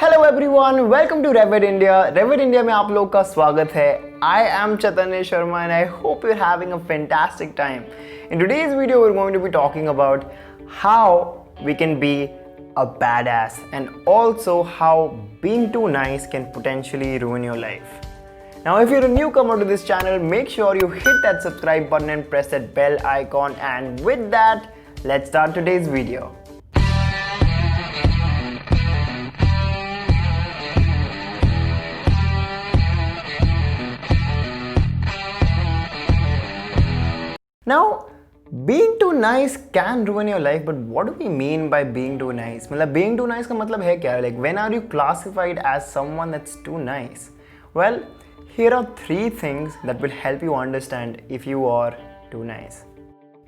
Hello everyone, welcome to Revid India. Revid India में आप लोग का स्वागत है। I am Chaitanya Sharma and I hope you are having a fantastic time. In today's video we are going to be talking about how we can be a badass and also how being too nice can potentially ruin your life. Now if you're a newcomer to this channel, make sure you hit that subscribe button and press that bell icon, and with that, let's start today's video. Now being too nice can ruin your life, but what do we mean by being too nice? मतलब being too nice का मतलब है क्या? Like when are you classified as someone that's too nice? Well, here are 3 things that will help you understand if you are too nice.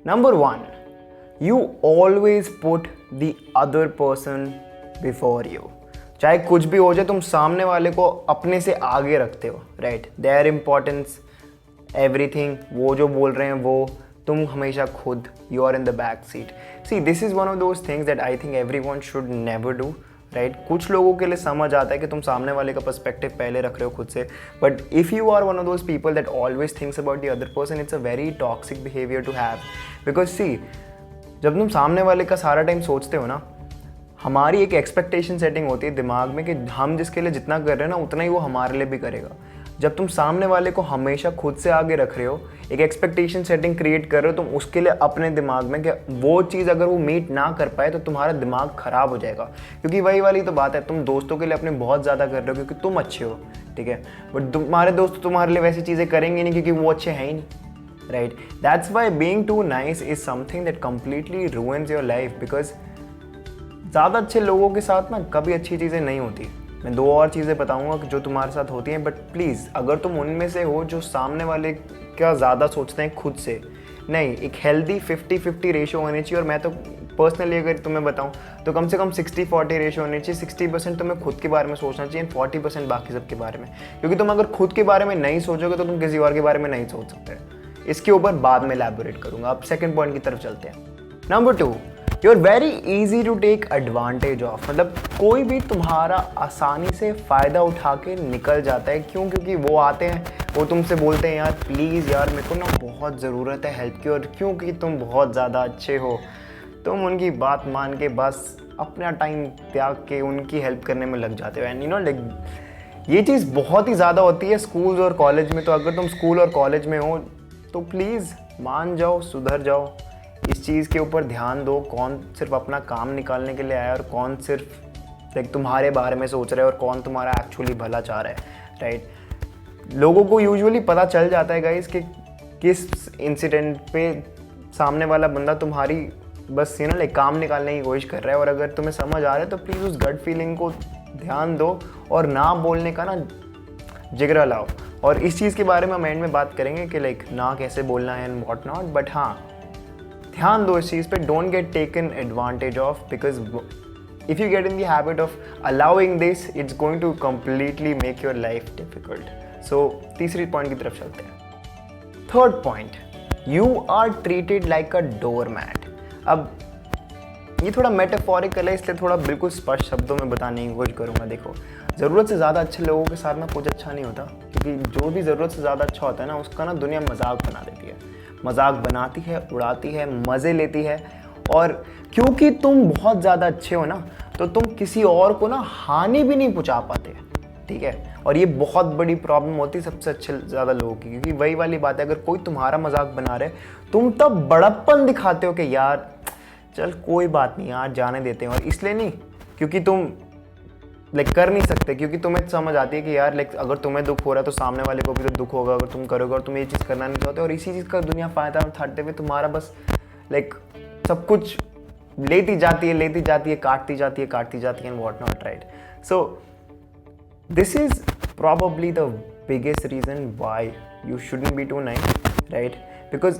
Number 1, you always put the other person before you. चाहे कुछ भी हो जाए, तुम सामने वाले को अपने से आगे रखते हो, right? Their importance, everything, वो जो बोल रहे हैं वो, तुम हमेशा खुद, you are in the back seat. See, this is one of those things that I think everyone should never do, right? कुछ लोगों के लिए समझ आता है कि तुम सामने वाले का पर्सपेक्टिव पहले रख रहे हो खुद से, but if you are one of those people that always thinks about the other person, it's a very toxic behavior to have. Because see, जब तुम सामने वाले का सारा टाइम सोचते हो ना, हमारी एक एक्सपेक्टेशन सेटिंग होती है दिमाग में कि हम जिसके लिए जितना कर रहे हैं ना, उतना ही वो हमारे लिए भी करेगा। जब तुम सामने वाले को हमेशा खुद से आगे रख रहे हो, एक एक्सपेक्टेशन सेटिंग क्रिएट कर रहे हो तुम उसके लिए अपने दिमाग में, कि वो चीज़ अगर वो मीट ना कर पाए तो तुम्हारा दिमाग ख़राब हो जाएगा। क्योंकि वही वाली तो बात है, तुम दोस्तों के लिए अपने बहुत ज़्यादा कर रहे हो क्योंकि तुम अच्छे हो, ठीक है, बट तुम्हारे दोस्त तुम्हारे लिए वैसी चीज़ें करेंगे नहीं क्योंकि वो अच्छे हैं ही नहीं, right? That's why being too nice is something that completely ruins your life. Because ज़्यादा अच्छे लोगों के साथ ना कभी अच्छी चीज़ें नहीं होती। मैं 2 और चीज़ें बताऊंगा कि जो तुम्हारे साथ होती हैं, बट प्लीज़ अगर तुम उनमें से हो जो सामने वाले का ज़्यादा सोचते हैं खुद से, नहीं, एक हेल्दी 50-50 रेशो होनी चाहिए। और मैं तो पर्सनली अगर तुम्हें बताऊं तो कम से कम 60-40 रेशो होनी चाहिए। 60% तुम्हें खुद के बारे में सोचना चाहिए, 40% बाकी सब के बारे में। क्योंकि तुम अगर खुद के बारे में नहीं सोचोगे तो तुम किसी और के बारे में नहीं सोच सकते। इसके ऊपर बाद में एलैबोरेट करूँगा। अब सेकेंड पॉइंट की तरफ चलते हैं। Number 2, you are very easy to take advantage of. मतलब कोई भी तुम्हारा आसानी से फ़ायदा उठा के निकल जाता है। क्यों? क्योंकि वो आते हैं, वो तुमसे बोलते हैं यार प्लीज़ यार मेरे को ना बहुत ज़रूरत है हेल्प की, और क्योंकि तुम बहुत ज़्यादा अच्छे हो तुम उनकी बात मान के बस अपना टाइम त्याग के उनकी हेल्प करने में लग जाते हो। एंड यू नो लाइक ये चीज़ बहुत ही ज़्यादा होती है स्कूल और कॉलेज में। तो अगर तुम स्कूल और कॉलेज में हो तो प्लीज़ मान जाओ, सुधर जाओ, इस चीज़ के ऊपर ध्यान दो। कौन सिर्फ अपना काम निकालने के लिए आया और कौन सिर्फ लाइक तुम्हारे बारे में सोच रहा है और कौन तुम्हारा एक्चुअली भला चाह रहा है, राइट? लोगों को यूजुअली पता चल जाता है गाइस कि किस इंसिडेंट पे सामने वाला बंदा तुम्हारी बस लाइक काम निकालने की कोशिश कर रहा है। और अगर तुम्हें समझ आ रहा है तो प्लीज़ उस गट फीलिंग को ध्यान दो और ना बोलने का ना जिगरा लाओ। और इस चीज़ के बारे में हम एंड में बात करेंगे कि लाइक ना कैसे बोलना है एंड व्हाट नॉट। बट हाँ, ध्यान दो इस चीज़ पे, don't get taken advantage of, because if you get in the habit of allowing this it's going to completely make your life difficult. So तीसरी पॉइंट की तरफ चलते हैं। Third point, you are treated like a doormat. अब ये थोड़ा metaphorical है, इसलिए थोड़ा बिल्कुल स्पष्ट शब्दों में बताने की कोशिश करूँगा। देखो, ज़रूरत से ज़्यादा अच्छे लोगों के साथ ना कुछ अच्छा नहीं होता, क्योंकि जो भी ज़रूरत से ज़्यादा अच्छा होता है ना उसका ना दुनिया मजाक बना देती है, मजाक बनाती है, उड़ाती है, मज़े लेती है। और क्योंकि तुम बहुत ज़्यादा अच्छे हो ना तो तुम किसी और को ना हानि भी नहीं पहुंचा पाते, ठीक है? और ये बहुत बड़ी प्रॉब्लम होती है सबसे अच्छे ज़्यादा लोगों की, क्योंकि वही वाली बात है, अगर कोई तुम्हारा मजाक बना रहे तुम तब बड़प्पन दिखाते हो कि यार चल कोई बात नहीं यार जाने देते हैं। और इसलिए नहीं क्योंकि तुम लाइक कर नहीं सकते, क्योंकि तुम्हें समझ आती है कि यार लाइक अगर तुम्हें दुख हो रहा है तो सामने वाले को भी तो दुख होगा अगर तुम करोगे, और तुम ये चीज़ करना नहीं चाहते। और इसी चीज़ का दुनिया फ़ायदा उठाते हुए तुम्हारा बस लाइक सब कुछ लेती जाती है, काटती जाती है and what not, right? So this is probably the biggest reason why you shouldn't be too nice, right? Because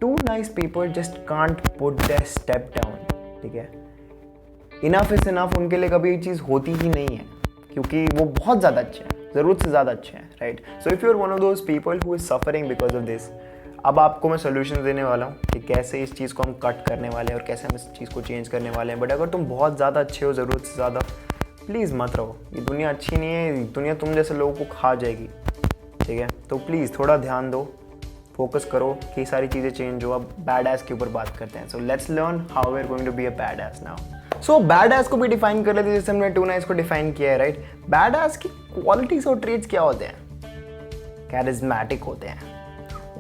too nice people just can't put their step down, ठीक है? इनफ इज इनफ उनके लिए कभी ये चीज़ होती ही नहीं है, क्योंकि वो बहुत ज़्यादा अच्छे हैं, ज़रूरत से ज़्यादा अच्छे हैं, right? So if you are one of those people who is suffering because of this, अब आपको मैं सोल्यूशन देने वाला हूँ कि कैसे इस चीज़ को हम कट करने वाले हैं और कैसे हम इस चीज़ को चेंज करने वाले हैं। बट अगर तुम बहुत ज़्यादा अच्छे हो ज़रूरत से ज़्यादा, प्लीज़ मत रहो, ये दुनिया अच्छी नहीं है, दुनिया तुम जैसे लोगों को खा जाएगी, ठीक है। तो प्लीज़ थोड़ा ध्यान दो, फोकस करो कि सारी चीज़ें चेंज हो। अब बैड एस के ऊपर बात करते हैं। So let's learn how we are going to be a badass now. So badass को भी डिफाइन कर लेते हैं जैसे हमने टू नाइस को डिफाइन किया है, राइट। बैड एस की क्वालिटीज और ट्रेट्स क्या होते हैं? कैरिज्मेटिक होते हैं,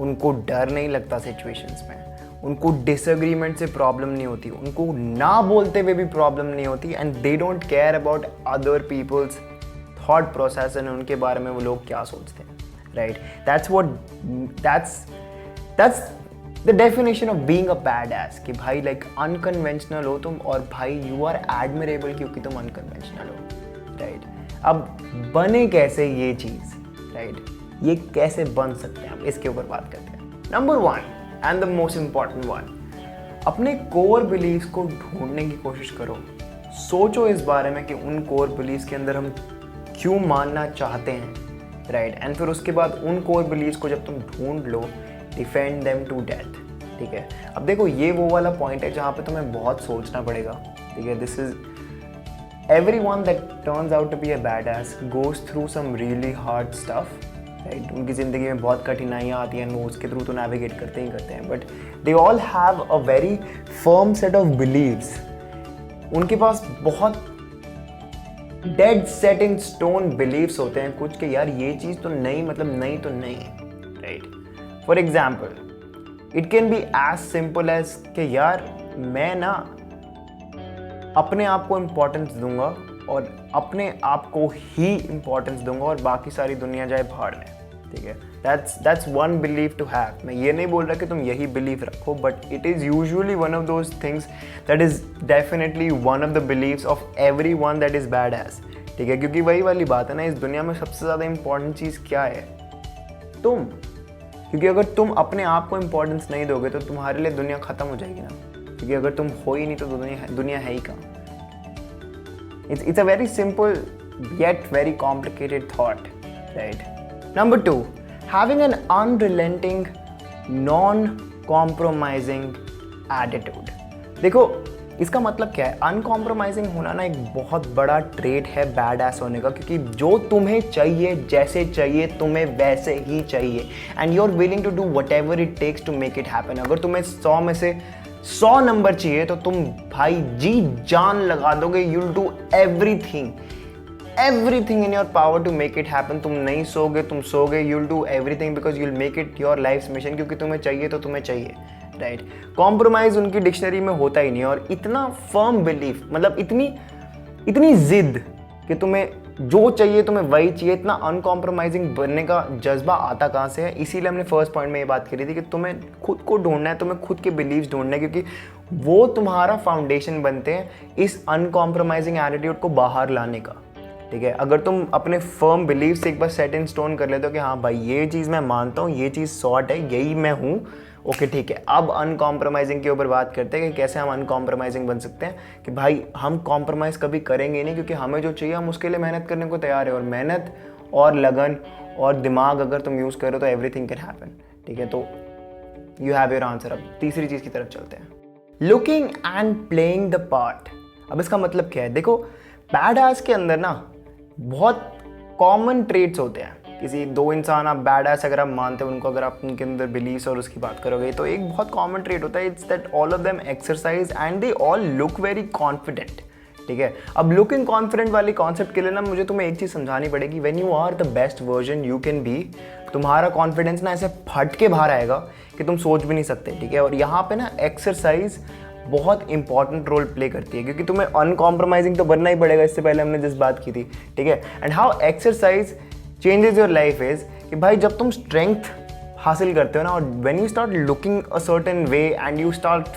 उनको डर नहीं लगता सिचुएशंस में, उनको डिसएग्रीमेंट से प्रॉब्लम नहीं होती, उनको ना बोलते हुए भी प्रॉब्लम नहीं होती, and they don't care about other people's thought process and उनके बारे में वो लोग क्या सोचते हैं, right. That's the definition of being a badass कि भाई लाइक अनकन्वेंशनल हो तुम, और भाई यू आर एडमिरेबल क्योंकि तुम अनकन्वेंशनल हो, राइट। अब बने कैसे ये चीज़, राइट, ये कैसे बन सकते हैं, अब इसके ऊपर बात करते हैं। Number 1 and the most important one, अपने कोर बिलीव्स को ढूंढने की कोशिश करो। सोचो इस बारे में कि उन कोर बिलीव्स के अंदर हम क्यों मानना चाहते हैं, राइट। एंड फिर उसके बाद उन कोर बिलीव्स को जब तुम ढूंढ लो, डिफेंड देम टू डेथ, ठीक है। अब देखो ये वो वाला पॉइंट है जहाँ पे तुम्हें बहुत सोचना पड़ेगा, ठीक है। This is everyone that turns out to be a badass goes through some really hard stuff, right? उनकी ज़िंदगी में बहुत कठिनाइयाँ आती हैं, वो उसके थ्रू तो नेविगेट करते ही करते हैं, but they all have a very firm set of beliefs. उनके पास बहुत dead set in stone beliefs होते हैं कुछ कि यार ये चीज़ तो नहीं, मतलब नहीं तो नहीं, right. For example it can be as simple as कि यार मैं ना अपने आप को इम्पोर्टेंस दूंगा और अपने आप को ही इम्पोर्टेंस दूंगा और बाकी सारी दुनिया जाए भाड़ में, ठीक है। That's one believe to have. मैं ये नहीं बोल रहा कि तुम यही बिलीव रखो, but it is usually one of those things that is definitely one of the beliefs of everyone that is badass, ठीक है। क्योंकि वही वाली बात है ना, इस दुनिया में सबसे ज़्यादा इंपॉर्टेंट चीज़ क्या है? तुम। क्योंकि अगर तुम अपने आप को इम्पोर्टेंस नहीं दोगे तो तुम्हारे लिए दुनिया ख़त्म हो जाएगी ना, क्योंकि अगर तुम हो ही नहीं तो दुनिया है ही कहाँ। It's a very simple yet very complicated thought, right? Number 2, having an unrelenting, non-compromising attitude. देखो इसका मतलब क्या है? अनकॉम्प्रोमाइजिंग होना ना एक बहुत बड़ा ट्रेट है बैड एस होने का, क्योंकि जो तुम्हें चाहिए, जैसे चाहिए तुम्हें वैसे ही चाहिए, and you are willing to do whatever it takes to make it happen. अगर तुम्हें 100 में से 100 नंबर चाहिए तो तुम भाई जी जान लगा दोगे, you'll do everything in your power to make it happen. तुम नहीं सोगे, तुम सोगे, you'll do everything because you'll make it your life mission, क्योंकि तुम्हें चाहिए तो तुम्हें चाहिए, राइट। कॉम्प्रोमाइज उनकी डिक्शनरी में होता ही नहीं, और इतना फर्म बिलीफ, मतलब इतनी जिद कि तुम्हें जो चाहिए तुम्हें वही चाहिए, इतना अनकॉम्प्रोमाइजिंग बनने का जज्बा आता कहाँ से है? इसीलिए हमने फर्स्ट पॉइंट में ये बात करी थी कि तुम्हें खुद को ढूंढना है, तुम्हें खुद के बिलीव्स ढूंढना है, क्योंकि वो तुम्हारा फाउंडेशन बनते हैं इस अनकॉम्प्रोमाइजिंग एटीट्यूड को बाहर लाने का, ठीक है। अगर तुम अपने फर्म बिलीव से एक बार सेट इन स्टोन कर लेते हो कि हाँ भाई ये चीज़ मैं मानता हूँ, ये चीज़ सॉर्ट है, यही मैं हूँ, ओके ठीक है। अब अनकॉम्प्रोमाइजिंग के ऊपर बात करते हैं कि कैसे हम अनकॉम्प्रोमाइजिंग बन सकते हैं, कि भाई हम कॉम्प्रोमाइज़ कभी करेंगे नहीं, क्योंकि हमें जो चाहिए हम उसके लिए मेहनत करने को तैयार है, और मेहनत और लगन और दिमाग अगर तुम यूज़ करो तो एवरीथिंग कैन हैपन, ठीक है। तो यू हैव योर आंसर। अब तीसरी चीज़ की तरफ चलते हैं, looking and playing the part. अब इसका मतलब क्या है? देखो बैड एस के अंदर ना बहुत कॉमन ट्रेट्स होते हैं। किसी दो इंसान आप बैड एस अगर आप मानते हो उनको, अगर आप उनके अंदर बिलीव्स और उसकी बात करोगे, तो एक बहुत कॉमन ट्रेट होता है, it's that all of them exercise and they all look very confident, ठीक है। अब लुकिंग कॉन्फिडेंट वाली कॉन्सेप्ट के लिए ना मुझे तुम्हें एक चीज़ समझानी पड़ेगी, when you are the best version you can be, तुम्हारा कॉन्फिडेंस ना ऐसे फट के बाहर आएगा कि तुम सोच भी नहीं सकते, ठीक है। और यहाँ पे ना एक्सरसाइज बहुत इंपॉर्टेंट रोल प्ले करती है, क्योंकि तुम्हें अनकॉम्प्रोमाइजिंग तो बनना ही पड़ेगा, इससे पहले हमने जिस बात की थी, ठीक है। And how exercise changes your life is कि भाई जब तुम स्ट्रेंथ हासिल करते हो ना, और when you start looking a certain way and you start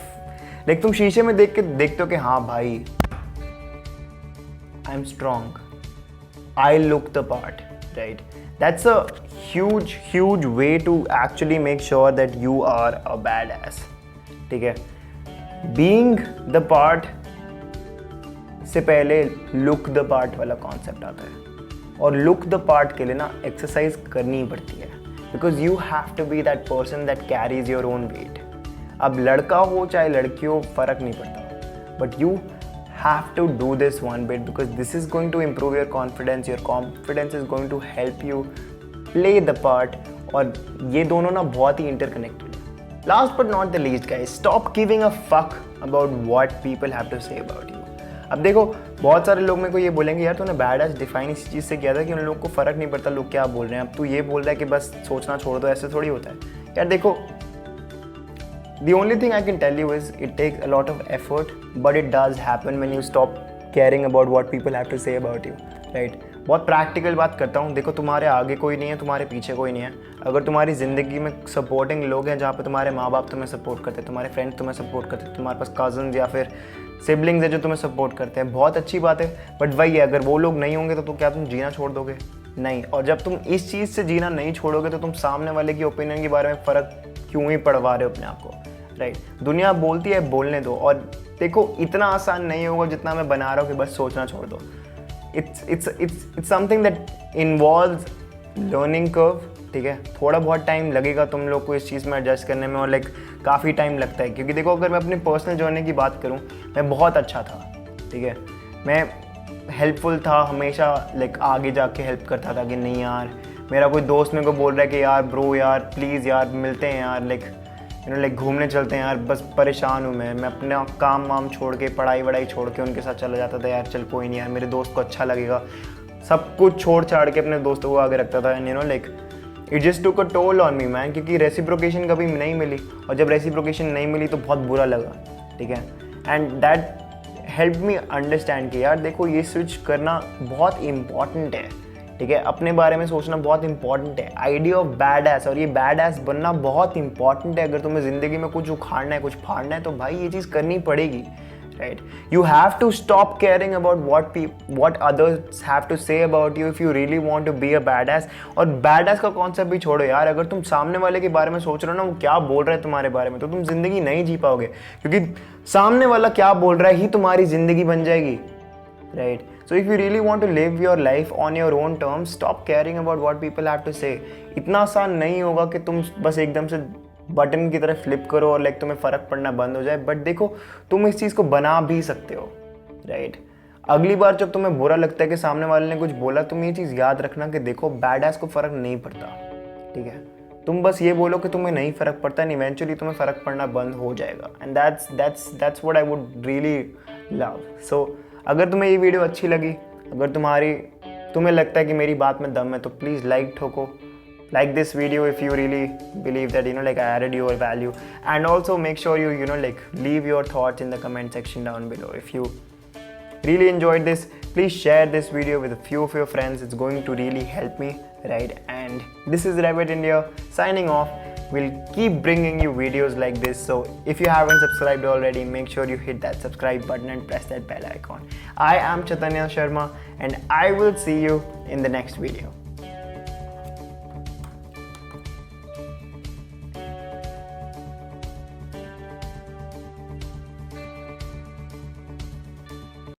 like, तुम शीशे में देख के देखते हो कि हाँ भाई I am strong, I look the part, right. That's a huge way to actually make sure that you are a badass, ठीक है। बीइंग द पार्ट से पहले लुक द पार्ट वाला कॉन्सेप्ट आता है, और लुक द पार्ट के लिए ना एक्सरसाइज करनी पड़ती है, because you have to be that person that carries your own weight. अब लड़का हो चाहे लड़की हो फर्क नहीं पड़ता, but you have to do this one bit because this is going to improve your confidence. Your confidence is going to help you play the part. और ये दोनों ना बहुत ही interconnected है. Last but not the least guys, stop giving a fuck about what people have to say about you. अब देखो बहुत सारे लोग मेरे को ये बोलेंगे यार तूने बैड एज डिफाइन इस चीज़ से किया था कि उन लोग को फ़र्क नहीं पड़ता लोग क्या बोल रहे हैं. अब तू ये बोल रहा है कि बस सोचना छोड़ दो, ऐसे थोड़ी होता है यार. देखो the only thing I can tell you is it takes a lot of effort, but it does happen when you stop caring about what people have to say about you, right? बहुत practical बात करता हूँ. देखो तुम्हारे आगे कोई नहीं है, तुम्हारे पीछे कोई नहीं है. अगर तुम्हारी ज़िंदगी में सपोर्टिंग लोग हैं जहाँ पे तुम्हारे माँ बाप तुम्हें सपोर्ट करते हैं, तुम्हारे फ्रेंड्स तुम्हें सपोर्ट करते हैं, तुम्हारे पास कज़न्स या फिर सिबलिंग्स है जो तुम्हें सपोर्ट करते हैं, बहुत अच्छी बात है. बट वही है, अगर वो लोग नहीं होंगे तो क्या तुम जीना छोड़ दोगे? नहीं. और जब तुम इस चीज़ से जीना नहीं छोड़ोगे तो तुम सामने वाले की ओपिनियन के बारे में फ़र्क क्यों ही पड़वा रहे हो अपने आप को, राइट? दुनिया बोलती है बोलने दो. और देखो इतना आसान नहीं होगा जितना मैं बना रहा हूँ कि बस सोचना छोड़ दो. It's something that involves learning curve, ठीक है? थोड़ा बहुत टाइम लगेगा तुम लोग को इस चीज़ में एडजस्ट करने में, और लाइक काफ़ी टाइम लगता है. क्योंकि देखो अगर मैं अपनी पर्सनल जर्नी की बात करूँ, मैं बहुत अच्छा था, ठीक है? मैं हेल्पफुल था हमेशा, लाइक आगे जाके हेल्प करता था कि नहीं यार मेरा कोई दोस्त मेरे को बोल रहा है कि यार ब्रो यार प्लीज़ यार मिलते हैं यार, लाइक घूमने चलते हैं यार, बस परेशान हूँ मैं अपना काम वाम छोड़ के पढ़ाई वढ़ाई छोड़ के उनके साथ चला जाता था. यार चल कोई नहीं यार, मेरे दोस्त को अच्छा लगेगा. सब कुछ छोड़ छाड़ के अपने दोस्तों को आगे रखता था. And like it just took a toll on me man, क्योंकि रेसिप्रोकेशन कभी नहीं मिली. और जब रेसिप्रोकेशन नहीं मिली तो बहुत बुरा लगा, ठीक है? And that help me understand कि यार देखो ये स्विच करना बहुत इंपॉर्टेंट है, ठीक है? अपने बारे में सोचना बहुत इंपॉर्टेंट है. आइडिया ऑफ बैड एस, और ये बैड एस बनना बहुत इंपॉर्टेंट है. अगर तुम्हें ज़िंदगी में कुछ उखाड़ना है, कुछ फाड़ना है, तो भाई ये चीज़ करनी पड़ेगी, right? You have to stop caring about what others have to say about you if you really want to be a badass. और बैड एस का कॉन्सेप्ट भी छोड़ो यार. अगर तुम सामने वाले के बारे में सोच रहे हो ना वो क्या बोल रहा है तुम्हारे बारे में, तो तुम ज़िंदगी नहीं जी पाओगे. क्योंकि सामने वाला क्या बोल रहा है ही तुम्हारी ज़िंदगी बन जाएगी, right? So if you really want to live your life on your own terms, stop caring about what people have to say. इतना आसान नहीं होगा कि तुम बस एकदम से बटन की तरह फ्लिप करो और लाइक तुम्हें फ़र्क पड़ना बंद हो जाए. बट देखो तुम इस चीज़ को बना भी सकते हो, राइट? अगली बार जब तुम्हें बुरा लगता है कि सामने वाले ने कुछ बोला, तुम ये चीज़ याद रखना कि देखो बैड एस को फ़र्क नहीं पड़ता, ठीक है? तुम बस ये बोलो कि तुम्हें नहीं फ़र्क पड़ता, एंड इवेंचुअली तुम्हें फ़र्क पड़ना बंद हो जाएगा. And that's what I would really love. So अगर तुम्हें ये वीडियो अच्छी लगी, अगर तुम्हें लगता है कि मेरी बात में दम है, तो प्लीज़ लाइक ठोको. Like this video if you really believe that like I added your value. And also make sure you like leave your thoughts in the comment section down below. If you really enjoyed this, please share this video with a few of your friends. It's going to really help me, right? And this is Rabbit India signing off. We'll keep bringing you videos like this. So if you haven't subscribed already, make sure you hit that subscribe button and press that bell icon. I am Chaitanya Sharma and I will see you in the next video.